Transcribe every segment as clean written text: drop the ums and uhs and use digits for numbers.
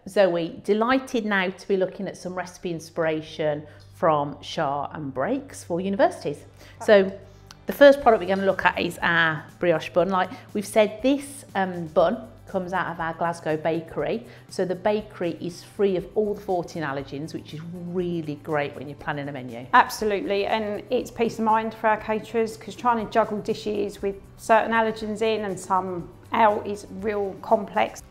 Zoe, delighted now to be looking at some recipe inspiration from Shah and Breaks for universities. So the first product we're going to look at is our brioche bun. Like we've said, this bun comes out of our Glasgow bakery. So the bakery is free of all the 14 allergens, which is really great when you're planning a menu. Absolutely, and it's peace of mind for our caterers, because trying to juggle dishes with certain allergens in and some out is real complex.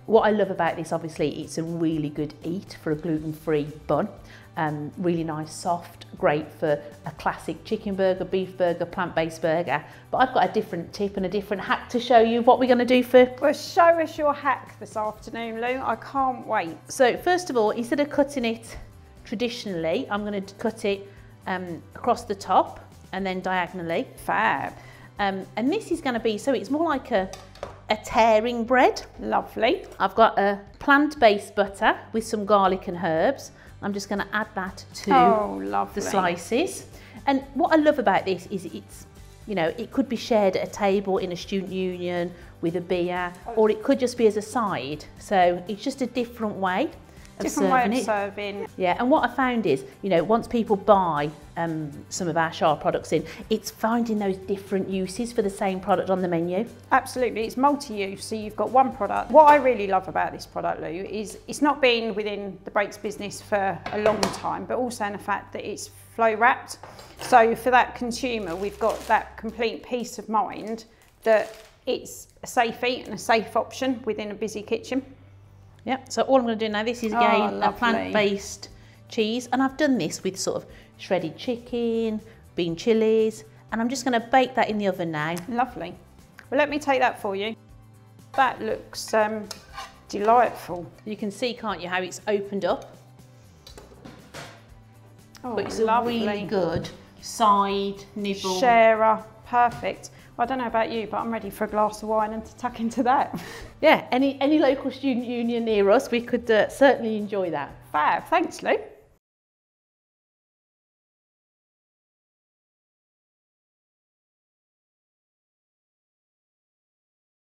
What I love about this, obviously, it's a really good eat for a gluten-free bun. Really nice, soft, great for a classic chicken burger, beef burger, plant-based burger. But I've got a different tip and a different hack to show you what we're going to do for... Well, show us your hack this afternoon, Lou. I can't wait. So first of all, instead of cutting it traditionally, I'm going to cut it across the top and then diagonally. Fab. And this is going to be, so it's more like a tearing bread. Lovely. I've got a plant-based butter with some garlic and herbs. I'm just going to add that to the slices. And what I love about this is it's, you know, it could be shared at a table in a student union with a beer, or it could just be as a side. So it's just a different way of serving. Yeah, and what I found is, you know, once people buy some of our Shah products in, it's finding those different uses for the same product on the menu. Absolutely, it's multi-use, so you've got one product. What I really love about this product, Lou, is it's not been within the Breaks business for a long time, but also in the fact that it's flow wrapped. So for that consumer, we've got that complete peace of mind that it's a safe eat and a safe option within a busy kitchen. Yep, so all I'm going to do now, this is again a plant-based cheese, and I've done this with sort of shredded chicken, bean chilies, and I'm just going to bake that in the oven now. Lovely. Well, let me take that for you. That looks delightful. You can see, can't you, how it's opened up? Oh, but it's lovely. A really good side nibble. Sharer, perfect. Well, I don't know about you, but I'm ready for a glass of wine and to tuck into that. Yeah, any local student union near us, we could certainly enjoy that. Fab, thanks Lou.